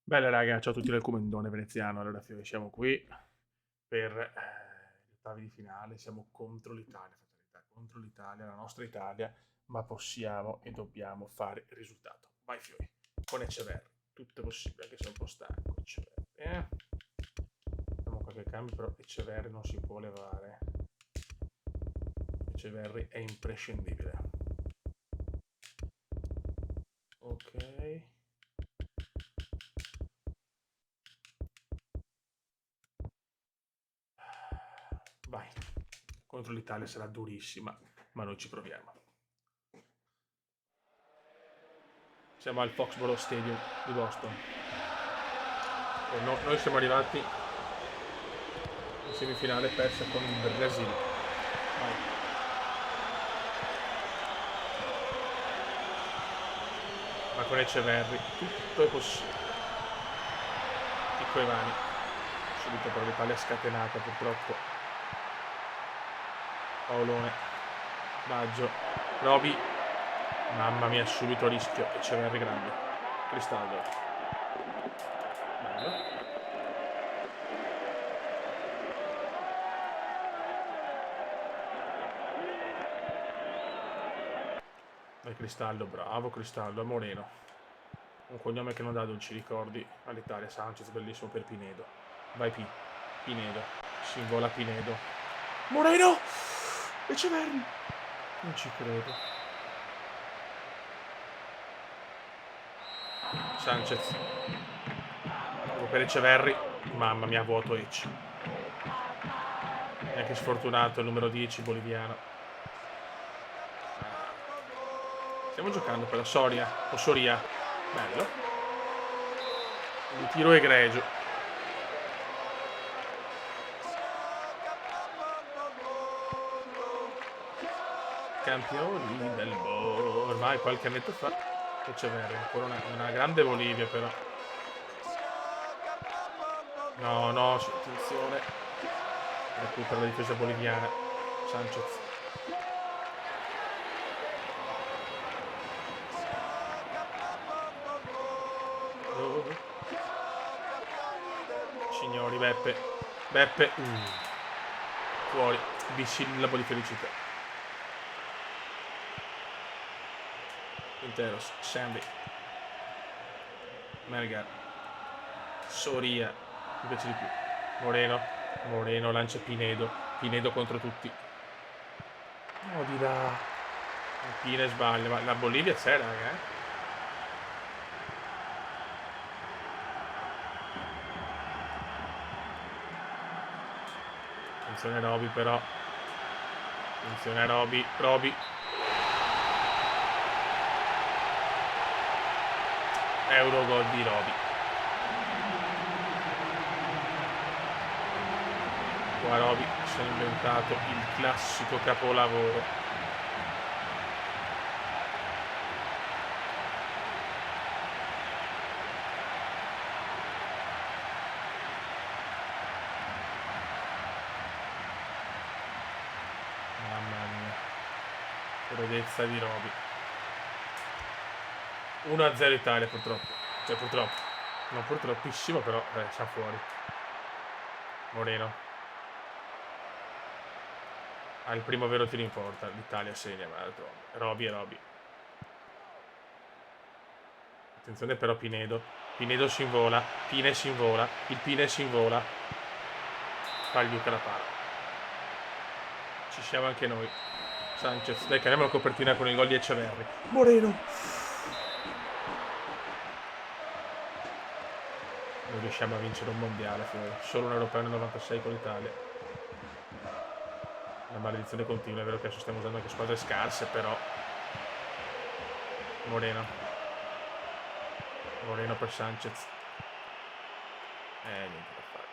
Bene raga, ciao a tutti dal Comendone veneziano. Allora, siamo qui per gli ottavi di finale. Siamo contro l'Italia, fatalità, contro l'Italia, la nostra Italia, ma possiamo e dobbiamo fare il risultato. Vai Fiori, con Eceverri, tutto è possibile, anche se è un po' stanco. Eceverri, facciamo qualche cambio, però Eceverri non si può levare. Eceverri è imprescindibile. Ok. Vai. Contro l'Italia sarà durissima, ma noi ci proviamo. Siamo al Foxborough Stadium di Boston. Noi siamo arrivati in semifinale persa con il Brasile. Vai. Ma con Eceverri tutto è possibile. Picco Ivani. Subito però l'Italia scatenata purtroppo. Paolone. Baggio. Roby. Mamma mia, subito rischio. Eceverri grande. Cristaldo. Bello. Dai Cristaldo, bravo Cristaldo, a Moreno. Un cognome che non dà dolci ricordi all'Italia. Sanchez, bellissimo per Pinedo. Vai P. Pinedo. Si invola Pinedo. Moreno! Eceverri! Non ci credo. Sanchez. Per Eceverri. Mamma mia, vuoto Ecce. Neanche sfortunato il numero 10 boliviano. Stiamo giocando per la Soria. O Soria. Bello. Un tiro egregio. Campioni del mondo. Ormai qualche annetto fa. Eceverri. Ancora una grande Bolivia però. No, no, attenzione. Recupera la difesa boliviana. Sanchez. Signori, Beppe. Beppe. Fuori. Bisillabo di felicità. Interos. Sandy. Melgar. Soria. Mi piace di più. Moreno. Moreno lancia Pinedo. Pinedo contro tutti. No, di là. Pine sbaglia. Ma la Bolivia c'è, raga, Attenzione Roby però. Attenzione Roby. Roby. Eurogol di Roby. Qua Roby si è inventato il classico capolavoro. Mamma mia. Prodezza di Roby. 1-0 Italia purtroppo. Cioè purtroppo. Non purtroppissimo però siamo fuori. Moreno. Il primo vero tiro in porta. L'Italia segna, ma Roby e Roby. Attenzione però Pinedo. Pinedo si invola. Pine si invola. Il Pine si invola. Pagliuca la palla. Ci siamo anche noi. Sanchez. Dai, cariamo la copertina con il gol di Eceverri. Moreno. Non riusciamo a vincere un mondiale. Solo un europeo nel 96 con l'Italia. La maledizione continua. È vero che adesso stiamo usando anche squadre scarse, però. Moreno. Moreno per Sanchez. Niente da fare.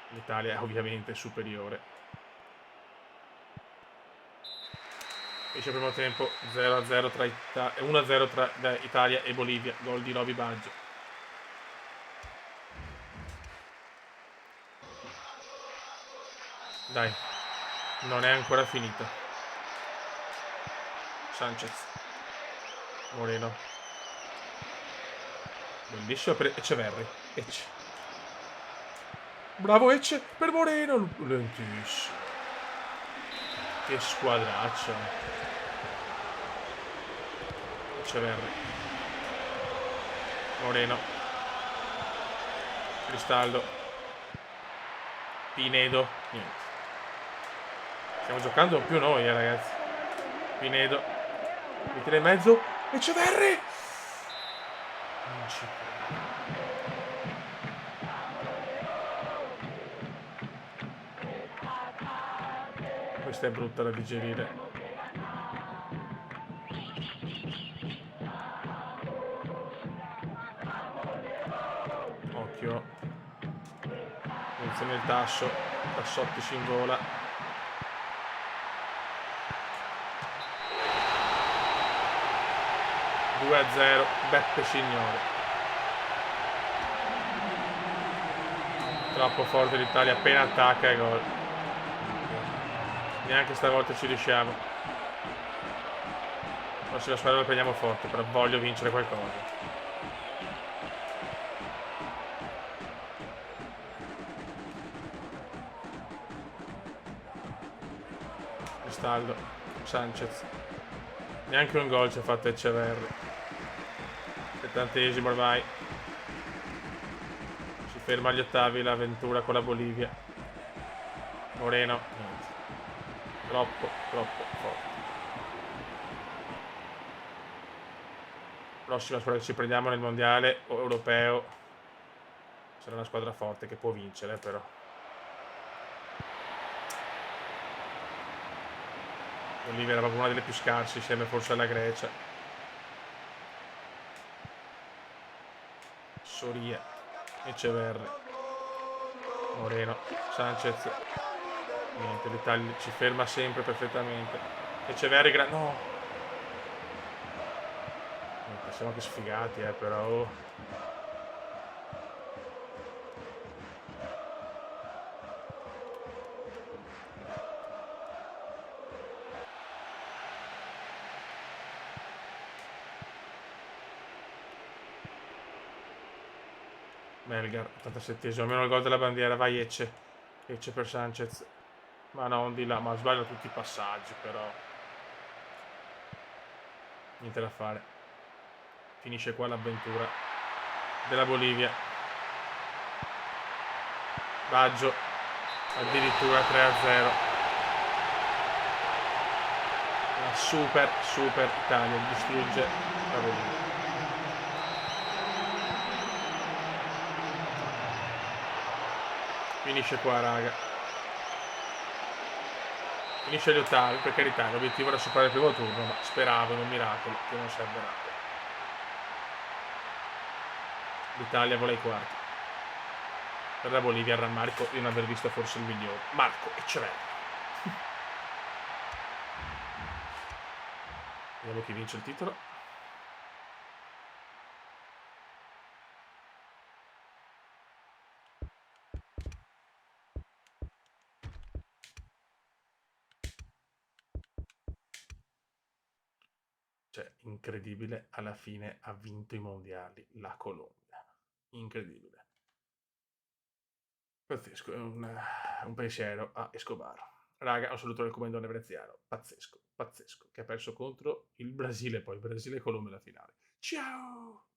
L'Italia è ovviamente superiore. Finisce il primo tempo 0-0 tra 1-0 tra Italia e Bolivia. Gol di Roby Baggio. Dai, non è ancora finita. Sanchez. Moreno. Bellissimo per Eceverri. Bravo Ecce per Moreno. Lentissimo. Che squadraccia. Eceverri. Moreno. Cristaldo. Pinedo. Niente. Stiamo giocando più noi, ragazzi. Pinedo. Mi tira in mezzo. Eceverri. Non ci credo. Questa è brutta da digerire. Occhio. Attenzione il tasso. Tassotti si invola. (2-0) Beppe Signore. Troppo forte l'Italia, appena attacca e gol. Neanche stavolta ci riusciamo. Forse la squadra la prendiamo forte, però voglio vincere qualcosa. Cristaldo. Sanchez. Neanche un gol ci ha fatto Eceverri. 70esimo ormai. Si ferma agli ottavi l'avventura con la Bolivia. Moreno. Niente. Troppo forte. Prossima squadra che ci prendiamo nel mondiale o europeo sarà una squadra forte che può vincere, però. Bolivia era proprio una delle più scarse, insieme forse alla Grecia. Soria. Eceverri. Moreno. Sanchez. Niente, l'Italia ci ferma sempre perfettamente. Eceverri, no! Niente, siamo anche sfigati, però. Oh. Melgar, 87esimo, almeno il gol della bandiera, vai Ecce. Ecce per Sanchez. Ma non di là, ma sbaglio tutti i passaggi, però. Niente da fare. Finisce qua l'avventura della Bolivia. Baggio. Addirittura 3-0. Una super Italia distrugge la Bolivia. Finisce qua, raga. Finisce agli ottavi, per carità, l'obiettivo era superare il primo turno, ma speravo in un miracolo che non si è avverato. L'Italia vola ai quarti. Per la Bolivia il rammarico di non aver visto forse il migliore. Marco Eceverri. Vediamo chi vince il titolo. Cioè, incredibile, alla fine ha vinto i mondiali la Colombia. Incredibile. Pazzesco, è un pensiero a Escobar. Raga, un saluto del comandante veneziano. Pazzesco, che ha perso contro il Brasile, poi Brasile e Colombia alla finale. Ciao!